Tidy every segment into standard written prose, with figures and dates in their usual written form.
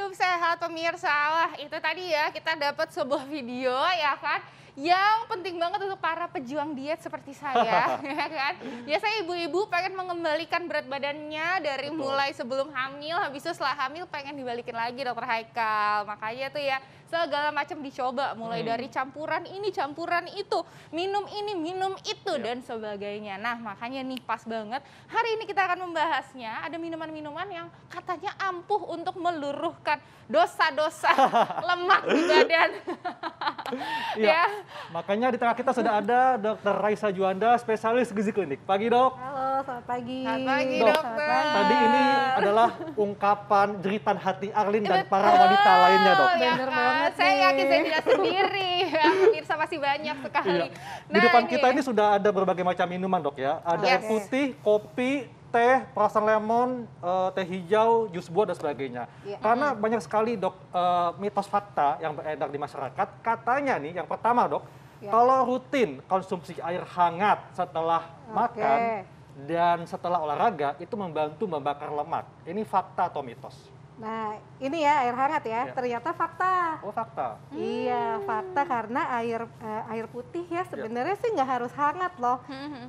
hidup sehat pemirsa. Wah, itu tadi ya kita dapat sebuah video ya kan yang penting banget untuk para pejuang diet seperti saya ya kan. Biasanya ibu-ibu pengen mengembalikan berat badannya dari mulai sebelum hamil, habis itu setelah hamil pengen dibalikin lagi dokter Haikal. Makanya tuh ya segala macam dicoba, mulai dari campuran ini, campuran itu, minum ini, minum itu, dan sebagainya. Nah, makanya nih pas banget, hari ini kita akan membahasnya, ada minuman-minuman yang katanya ampuh untuk meluruhkan dosa-dosa lemak di badan. Iya, makanya di tengah kita sudah ada Dr. Raisa Juanda, spesialis gizi klinik. Pagi dok. Halo, selamat pagi. Selamat pagi Dok, dokter. tadi ini adalah ungkapan jeritan hati Arlin dan para wanita lainnya dok. Ya Bener kan? banget Saya nih. yakin saya tidak sendiri. Ya, pemirsa masih banyak sekali. Iya. Di depan kita ini sudah ada berbagai macam minuman dok ya. Ada air Yes. putih, kopi, teh, perasan lemon, teh hijau, jus buah dan sebagainya. Iya. Karena banyak sekali dok mitos fakta yang beredar di masyarakat. Katanya nih yang pertama dok, Iya. kalau rutin konsumsi air hangat setelah makan dan setelah olahraga itu membantu membakar lemak. Ini fakta atau mitos? Nah, ini ya air hangat ya. Iya. Ternyata fakta. Oh fakta. Iya, fakta karena air putih ya sebenarnya sih nggak harus hangat loh.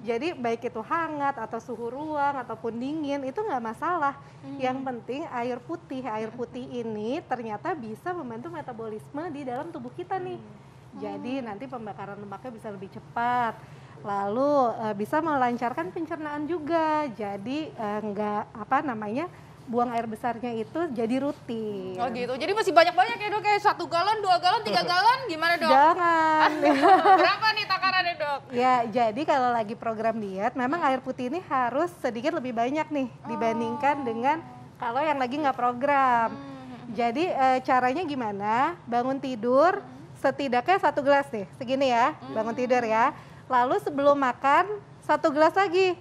Jadi baik itu hangat atau suhu ruang ataupun dingin itu nggak masalah. Yang penting air putih ini ternyata bisa membantu metabolisme di dalam tubuh kita nih. Jadi nanti pembakaran lemaknya bisa lebih cepat. Lalu bisa melancarkan pencernaan juga. Jadi buang air besarnya itu jadi rutin. Oh gitu, jadi masih banyak-banyak ya dok, kayak 1 galon, 2 galon, 3 galon, gimana dok? Jangan. Berapa nih takarannya dok? Ya, jadi kalau lagi program diet, memang air putih ini harus sedikit lebih banyak nih dibandingkan dengan kalau yang lagi nggak program. Jadi caranya gimana? Bangun tidur, setidaknya 1 gelas nih, segini ya, bangun tidur ya. Lalu sebelum makan 1 gelas lagi.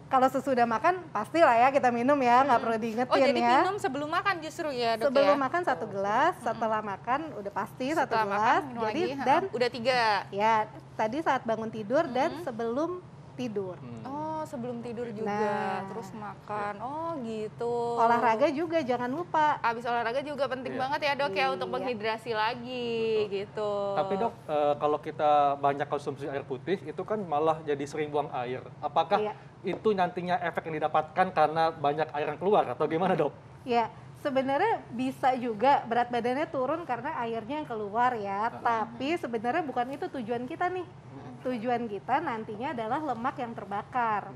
Kalau sesudah makan pastilah ya kita minum ya, nggak perlu diingetin Oh jadi ya. minum sebelum makan justru ya dok Sebelum ya? makan 1 gelas, setelah makan udah pasti 1 Setelah gelas. makan minum Jadi lagi, dan udah 3. ya tadi saat bangun tidur dan sebelum tidur. Oh sebelum tidur juga, Nah. terus makan, oh gitu. Olahraga juga jangan lupa. Abis olahraga juga penting banget ya dok ya untuk Iya. menghidrasi lagi gitu. Tapi dok, kalau kita banyak konsumsi air putih itu kan malah jadi sering buang air. Apakah Iya. itu nantinya efek yang didapatkan karena banyak air yang keluar atau gimana dok? Ya, sebenarnya bisa juga berat badannya turun karena airnya yang keluar ya. Tapi sebenarnya bukan itu tujuan kita nih. Tujuan kita nantinya adalah lemak yang terbakar.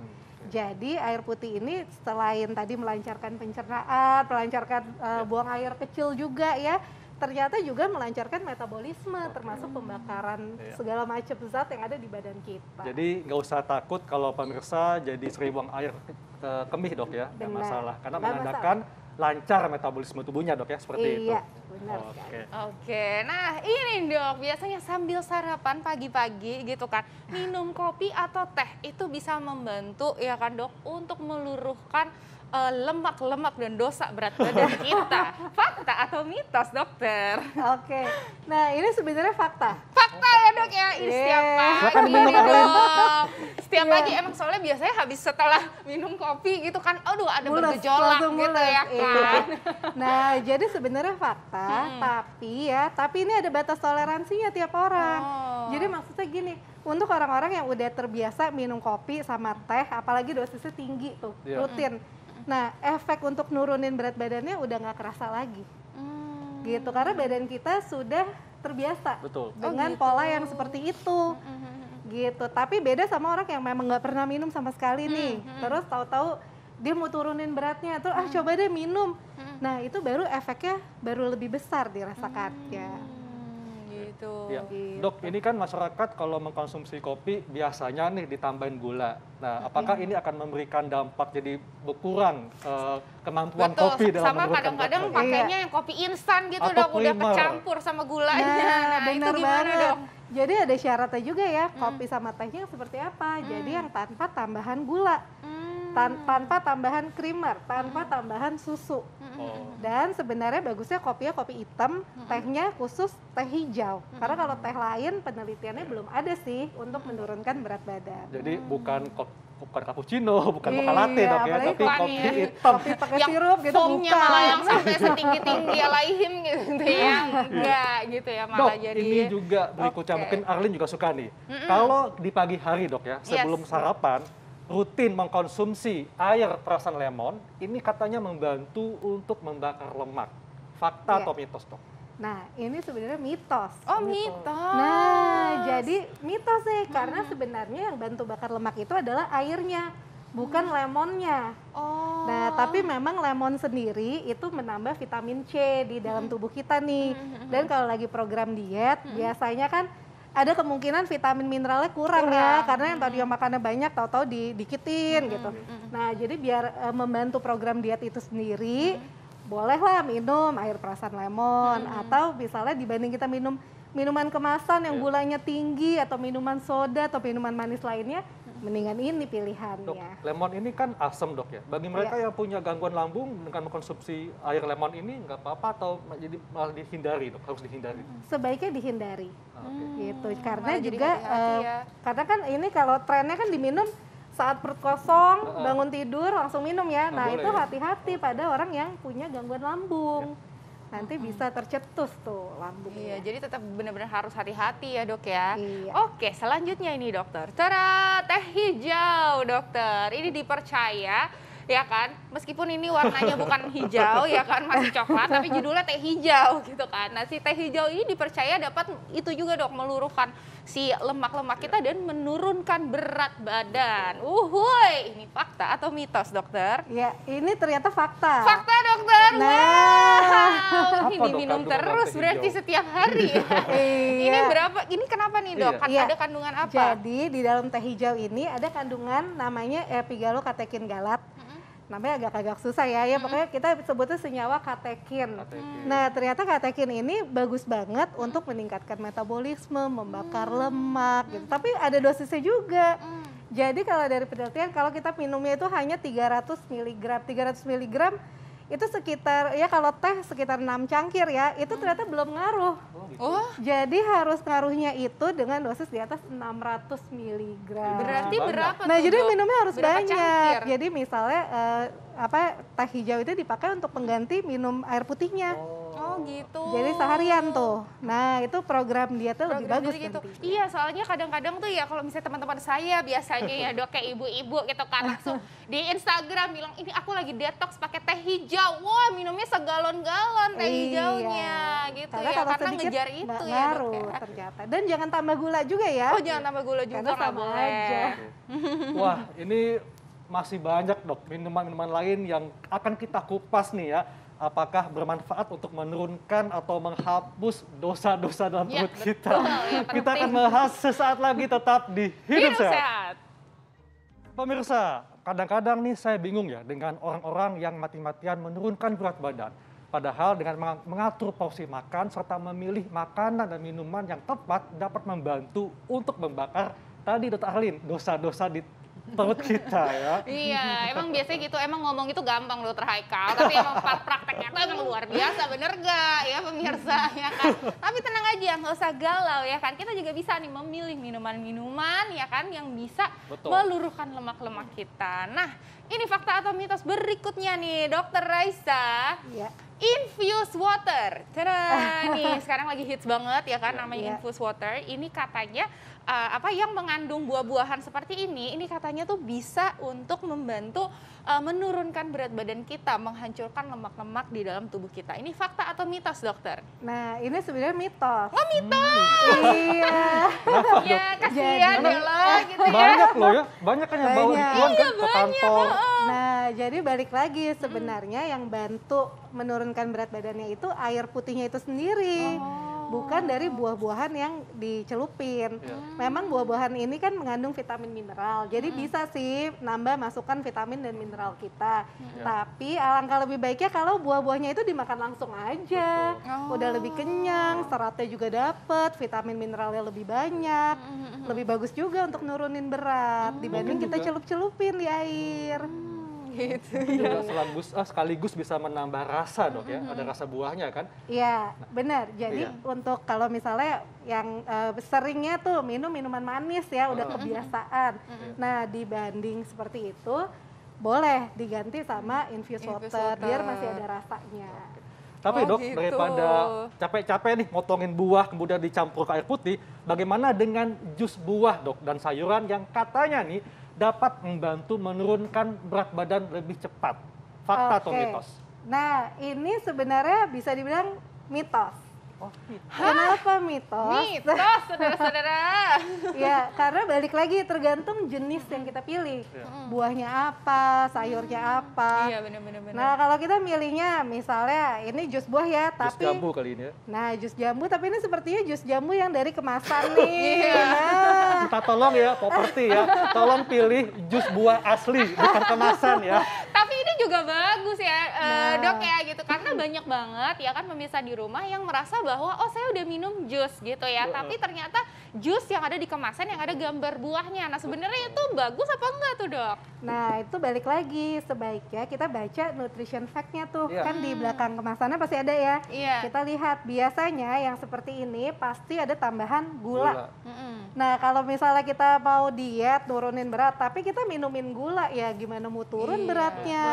Jadi air putih ini selain tadi melancarkan pencernaan, melancarkan buang air kecil juga ya, ternyata juga melancarkan metabolisme termasuk pembakaran segala macam zat yang ada di badan kita. Jadi nggak usah takut kalau pemirsa jadi sering buang air kemih dok ya, nggak Benar. masalah. Karena Nggak menandakan lancar metabolisme tubuhnya dok ya, seperti itu. Iya, benar sekali. Oke, nah ini dok, biasanya sambil sarapan pagi-pagi gitu kan, minum kopi atau teh itu bisa membantu ya kan dok untuk meluruhkan lemak-lemak dan dosa berat badan kita. Fakta atau mitos dokter? Oke, nah ini sebenarnya fakta. Fakta ya dok ya, ini setiap Silakan pagi minum, nih, Arlin. dok. Setiap Iya. pagi emang soalnya biasanya habis setelah minum kopi gitu kan, aduh ada Mules, bergejolak langsung gitu mules. ya Iya. kan. Nah, jadi sebenarnya fakta, tapi ini ada batas toleransinya tiap orang. Oh. Jadi maksudnya gini, untuk orang-orang yang udah terbiasa minum kopi sama teh, apalagi dosisnya tinggi tuh, Iya. rutin. Nah, efek untuk nurunin berat badannya udah nggak kerasa lagi, gitu. Karena badan kita sudah terbiasa Betul. dengan gitu. pola yang seperti itu. Gitu, tapi beda sama orang yang memang nggak pernah minum sama sekali nih, terus tahu-tahu dia mau turunin beratnya, terus coba deh minum, nah itu baru efeknya baru lebih besar dirasakannya. Gitu. Ya. Dok, ini kan masyarakat kalau mengkonsumsi kopi biasanya nih ditambahin gula. Nah, apakah ini akan memberikan dampak jadi berkurang kemampuan Betul, kopi dalam sama menurunkan kadang-kadang berat badan? pakainya yang kopi instan gitu Atau dok, udah primer. kecampur sama gulanya. Nah, Nah, itu benar gimana banget. dok? Jadi ada syaratnya juga ya, kopi sama tehnya seperti apa. Jadi yang tanpa tambahan gula. tanpa tambahan creamer, tanpa tambahan susu. Oh. Dan sebenarnya bagusnya kopinya kopi hitam, tehnya khusus teh hijau. Karena kalau teh lain penelitiannya belum ada sih untuk menurunkan berat badan. Jadi bukan cappuccino, bukan mocha latte Iya, dok ya, apalagi tapi bukan kopi ya. hitam. Kopi pakai Yang sirup gitu foamnya bukan. malah yang sampai setinggi-tinggi alaihim gitu ya. Enggak gitu ya Dok, malah jadi. ini juga berikutnya Oke. mungkin Arlin juga suka nih. Kalau di pagi hari dok ya, sebelum Yes. sarapan, rutin mengkonsumsi air perasan lemon, ini katanya membantu untuk membakar lemak. Fakta Iya. atau mitos dok? Nah, ini sebenarnya mitos. Oh, gitu. mitos. Nah, jadi mitos sih karena sebenarnya yang bantu bakar lemak itu adalah airnya, bukan lemonnya. Oh. Nah, tapi memang lemon sendiri itu menambah vitamin C di dalam tubuh kita nih. Dan kalau lagi program diet, biasanya kan ada kemungkinan vitamin mineralnya kurang ya, karena yang tadi yang makannya banyak, tahu-tahu didikitin gitu. Nah, jadi biar membantu program diet itu sendiri, bolehlah minum air perasan lemon, atau misalnya dibanding kita minum minuman kemasan yang gulanya tinggi, atau minuman soda, atau minuman manis lainnya, mendingan ini Dok, pilihannya. lemon ini kan asam dok ya. Bagi mereka yang punya gangguan lambung dengan mengkonsumsi air lemon ini nggak apa-apa atau jadi malah dihindari dok, harus dihindari. Sebaiknya dihindari. Oke. Gitu, karena malah jadi juga hati-hati ya. karena kan ini kalau trennya kan diminum saat perut kosong, Heeh. bangun tidur langsung minum ya. Nggak Nah, boleh itu ya. hati-hati pada orang yang punya gangguan lambung. Nanti bisa tercetus tuh Iya, lambungnya. jadi tetap benar-benar harus hati-hati ya dok ya. Iya. Oke, selanjutnya ini dokter. Tara, teh hijau dokter. Ini dipercaya ya kan, meskipun ini warnanya bukan hijau ya kan, masih coklat, tapi judulnya teh hijau gitu kan. Nah, si teh hijau ini dipercaya dapat itu juga dok, meluruhkan si lemak-lemak kita dan menurunkan berat badan. Uhuy, ini fakta atau mitos dokter? Ya, ini ternyata fakta. Fakta dokter. Nah. Wow, ini Apa, Dok, diminum kandungan terus teh berarti hijau? setiap hari ya. Ini Iya. berapa? Ini kenapa nih dok? Iya. Iya. Ada kandungan apa? Jadi di dalam teh hijau ini ada kandungan namanya epigalokatekin galat. Namanya agak-agak susah ya, pokoknya kita sebutnya senyawa katekin. Katekin. Nah, ternyata katekin ini bagus banget untuk meningkatkan metabolisme, membakar lemak gitu. Tapi ada dosisnya juga. Jadi kalau dari penelitian, kalau kita minumnya itu hanya 300 mg. 300 mg itu sekitar, ya kalau teh sekitar 6 cangkir ya, itu ternyata belum ngaruh. Oh, gitu. Oh, Jadi harus ngaruhnya itu dengan dosis di atas 600 mg. berarti Banyak. berapa Nah, tuh jadi dok? minumnya harus Berapa banyak. cangkir? Jadi misalnya teh hijau itu dipakai untuk pengganti minum air putihnya. Oh gitu. Jadi seharian tuh. Nah, itu program dietnya lebih Program bagus jadi gitu. nanti. Iya, soalnya kadang-kadang tuh ya kalau misalnya teman-teman saya biasanya ya dok kayak ibu-ibu gitu kan langsung di Instagram bilang ini aku lagi detox pakai teh hijau. Wah, minumnya segalon-galon teh Iya. hijaunya gitu Karena ya kalau karena sedikit ngejar nggak itu ya ngaruh dok ya. ternyata. Dan jangan tambah gula juga ya. Oh, jangan tambah gula juga Karena nggak sama boleh. aja. Wah, ini masih banyak dok minuman-minuman lain yang akan kita kupas nih ya. Apakah bermanfaat untuk menurunkan atau menghapus dosa-dosa dalam Ya, perut kita? betul, ya, Kita akan penting. bahas sesaat lagi tetap di Hidup Hidup Sehat. sehat. Pemirsa, kadang-kadang nih saya bingung ya dengan orang-orang yang mati-matian menurunkan berat badan. Padahal dengan mengatur porsi makan serta memilih makanan dan minuman yang tepat dapat membantu untuk membakar tadi Dr. Arlin dosa-dosa di perut kita ya. Iya, emang biasanya gitu, emang ngomong itu gampang dokter Haikal, tapi emang prakteknya tuh emang luar biasa, bener gak ya pemirsa ya kan? Tapi tenang aja, nggak usah galau ya kan, kita juga bisa nih memilih minuman-minuman ya kan yang bisa Betul. meluruhkan lemak-lemak kita. Nah, ini fakta atau mitos berikutnya nih, dokter Raisa. Iya. Infused water, tada nih sekarang lagi hits banget ya kan namanya Iya. infused water. Ini katanya yang mengandung buah-buahan seperti ini katanya tuh bisa untuk membantu menurunkan berat badan kita, menghancurkan lemak-lemak di dalam tubuh kita. Ini fakta atau mitos dokter? Nah, ini sebenarnya mitos. Oh mitos, Iya. ya kasihan Jadi- ya lo gitu ya. Banyak loh ya, banyak kan yang bawa Banyak. rituan kan ke kantor. Nah, jadi balik lagi sebenarnya yang bantu menurunkan berat badannya itu air putihnya itu sendiri. bukan dari buah-buahan yang dicelupin. Memang buah-buahan ini kan mengandung vitamin mineral, jadi bisa sih nambah masukan vitamin dan mineral kita. Tapi alangkah lebih baiknya kalau buah-buahnya itu dimakan langsung aja. Udah lebih kenyang, seratnya juga dapet, vitamin mineralnya lebih banyak. Lebih bagus juga untuk nurunin berat dibanding kita celup-celupin di air. Gitu. Juga sekaligus bisa menambah rasa dok ya, ada rasa buahnya kan? Iya, benar. Jadi untuk kalau misalnya yang seringnya tuh minum minuman manis ya, udah kebiasaan. Nah, dibanding seperti itu, boleh diganti sama infused water, biar masih ada rasanya. Tapi dok, gitu. daripada capek-capek nih motongin buah kemudian dicampur ke air putih, bagaimana dengan jus buah dok dan sayuran yang katanya nih dapat membantu menurunkan berat badan lebih cepat? Fakta atau mitos? Nah, ini sebenarnya bisa dibilang mitos. Kenapa mitos? Mitos, saudara-saudara. Ya, karena balik lagi tergantung jenis yang kita pilih. Buahnya apa, sayurnya apa. Iya, benar-benar. Nah, kalau kita milihnya misalnya ini jus buah ya, Jus tapi jambu kali ini ya. Nah, jus jambu, tapi ini sepertinya jus jambu yang dari kemasan nih. Nah, Minta tolong ya, properti ya, tolong pilih jus buah asli, bukan kemasan ya. Tapi ini juga bagus ya, dok ya gitu. Karena banyak banget ya kan pemirsa di rumah yang merasa bahwa oh saya udah minum jus gitu ya. Tapi ternyata jus yang ada di kemasan yang ada gambar buahnya. Nah sebenarnya itu bagus apa enggak tuh dok? nah, itu balik lagi sebaiknya kita baca nutrition fact-nya tuh. Kan di belakang kemasannya pasti ada ya. Iya. Kita lihat biasanya yang seperti ini pasti ada tambahan gula. Mm-mm. Nah, kalau misalnya kita mau diet, turunin berat, tapi kita minumin gula, ya gimana mau turun Iya. beratnya,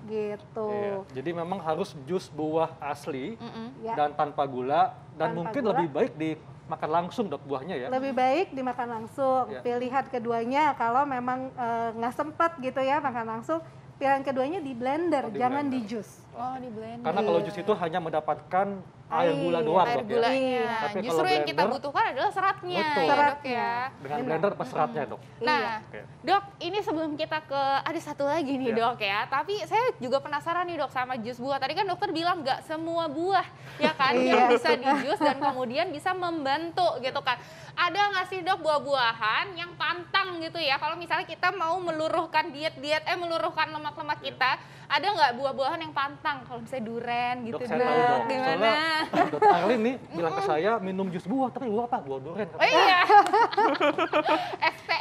gitu. Iya. Jadi memang harus jus buah asli Ya. dan tanpa gula dan Tanpa mungkin gula. lebih baik dimakan langsung dok buahnya ya. Lebih baik dimakan langsung. Ya. Pilihan keduanya, kalau memang nggak sempat gitu ya makan langsung, pilihan keduanya di blender, Oh, di jangan blender. di jus. Oh di blender. Karena kalau jus itu hanya mendapatkan air gula doang air dok ya. gulanya. Tapi Justru kalau yang kita blender, butuhkan adalah seratnya, Betul. ya dok Seratnya. ya. Dengan blender pas seratnya dok. Nah, Oke. dok, ini sebelum kita ke ada satu lagi nih Iya. dok ya. Tapi saya juga penasaran nih dok sama jus buah. Tadi kan dokter bilang nggak semua buah ya kan yang bisa di jus dan kemudian bisa membantu gitu kan. Ada nggak sih dok buah-buahan yang pantang gitu ya? Kalau misalnya kita mau meluruhkan meluruhkan lemak-lemak kita, ada nggak buah-buahan yang pantang? Kalau misalnya duren gitu Dok, saya tahu dok. gimana? Soalnya Dok Arlin nih bilang ke saya minum jus buah, tapi buah apa? Buah durian. Oh iya.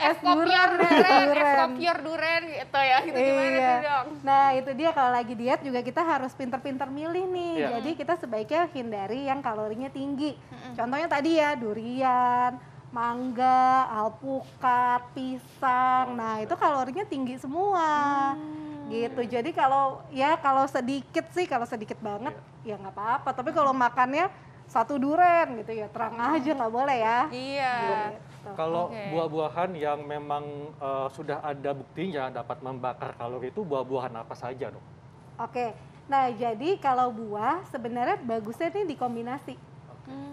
es kopior duren gitu ya. Gitu gimana Iya. sih dok? Nah, itu dia kalau lagi diet juga kita harus pinter-pinter milih nih. Iya. Jadi kita sebaiknya hindari yang kalorinya tinggi. Contohnya tadi ya, durian, mangga, alpukat, pisang. Nah, itu kalorinya tinggi semua. Gitu. Jadi kalau sedikit sih, kalau sedikit banget ya nggak apa-apa. Tapi kalau makannya satu duren gitu ya, terang aja nggak boleh ya. Iya. Gitu. Kalau Oke. buah-buahan yang memang sudah ada buktinya dapat membakar kalori itu buah-buahan apa saja dok? Oke. Nah, jadi kalau buah sebenarnya bagusnya nih dikombinasi.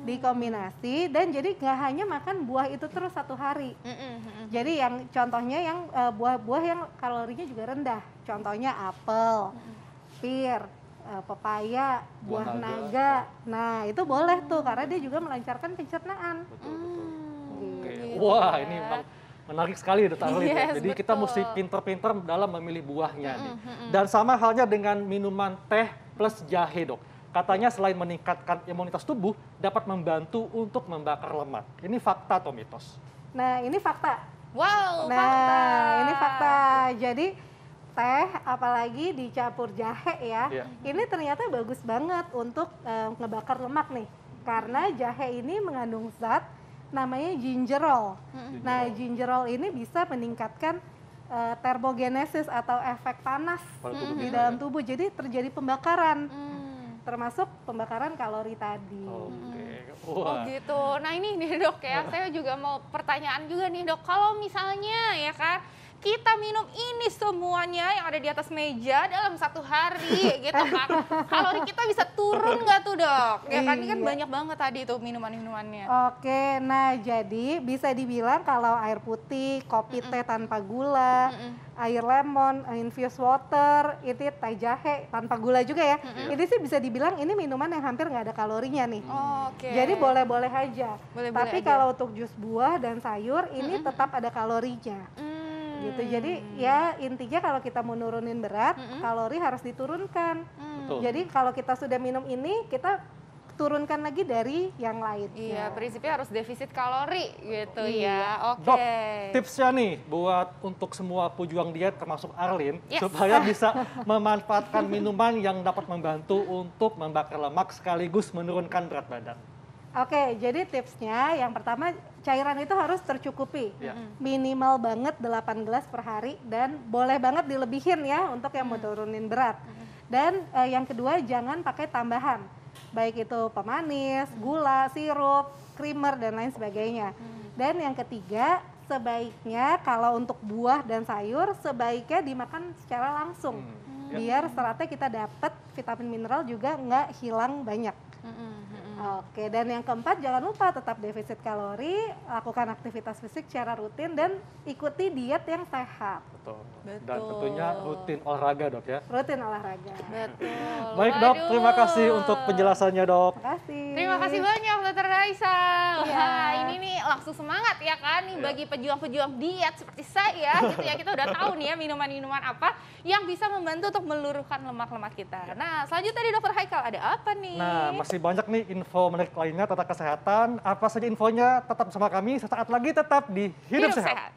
Dikombinasi, dan jadi nggak hanya makan buah itu terus satu hari. Jadi yang contohnya yang buah-buah yang kalorinya juga rendah. Contohnya apel, pir, pepaya, Buah buah naga. naga. Nah, itu boleh tuh karena dia juga melancarkan pencernaan. Betul. Oke. Gitu Wah, ya. ini memang menarik sekali Dok Arlin. Yes, Jadi kita betul. mesti pinter-pinter dalam memilih buahnya nih. Dan sama halnya dengan minuman teh plus jahe dok. Katanya selain meningkatkan imunitas tubuh, dapat membantu untuk membakar lemak. Ini fakta atau mitos? Nah, ini fakta. Wow, Nah, fakta. ini fakta. Jadi teh apalagi dicampur jahe ya. Iya. Ini ternyata bagus banget untuk ngebakar lemak nih. Karena jahe ini mengandung zat namanya gingerol. Nah, gingerol ini bisa meningkatkan termogenesis atau efek panas Pada tubuh di kita dalam ya. tubuh. Jadi terjadi pembakaran, termasuk pembakaran kalori tadi. Oke. Oh Wah. gitu. Nah ini nih dok ya, saya juga mau pertanyaan juga nih dok. Kalau misalnya ya kan kita minum ini semuanya yang ada di atas meja dalam 1 hari gitu kan. Kalori kita bisa turun nggak tuh dok? Ya kan, ini kan Iya. banyak banget tadi tuh minuman-minumannya. Oke, nah jadi bisa dibilang kalau air putih, kopi teh tanpa gula, air lemon, infused water, itu teh jahe tanpa gula juga ya. Ini sih bisa dibilang ini minuman yang hampir nggak ada kalorinya nih. Oke. Jadi boleh-boleh aja. Boleh-boleh Tapi aja. kalau untuk jus buah dan sayur ini tetap ada kalorinya. Gitu. Jadi ya intinya kalau kita mau nurunin berat, kalori harus diturunkan. Betul. Jadi kalau kita sudah minum ini, kita turunkan lagi dari yang lain. Iya, prinsipnya harus defisit kalori gitu Iya. ya. Oke. Dok, tipsnya nih buat untuk semua pejuang diet termasuk Arlin Yes. supaya bisa memanfaatkan minuman yang dapat membantu untuk membakar lemak sekaligus menurunkan berat badan. Oke, jadi tipsnya yang pertama cairan itu harus tercukupi. Ya. Minimal banget 8 gelas per hari dan boleh banget dilebihin ya untuk yang mau turunin berat. Dan yang kedua jangan pakai tambahan. Baik itu pemanis, gula, sirup, creamer dan lain sebagainya. Dan yang ketiga sebaiknya kalau untuk buah dan sayur sebaiknya dimakan secara langsung. Ya. Biar seratnya kita dapat vitamin mineral juga nggak hilang banyak. Oke, dan yang keempat jangan lupa tetap defisit kalori, lakukan aktivitas fisik secara rutin dan ikuti diet yang sehat. Betul. Dan Betul. tentunya rutin olahraga dok ya. Rutin olahraga. Betul. Baik dok, Waduh. terima kasih untuk penjelasannya dok. Terima kasih. Terima kasih banyak Dokter Raisa. Iya. Wah, ini nih langsung semangat ya kan nih bagi pejuang-pejuang diet seperti saya gitu ya. Kita udah tahu nih ya minuman-minuman apa yang bisa membantu untuk meluruhkan lemak-lemak kita. Nah, selanjutnya di Dokter Haikal ada apa nih? Nah, masih banyak nih info menarik lainnya tentang kesehatan. Apa saja infonya? Tetap bersama kami sesaat lagi, tetap di Hidup Sehat.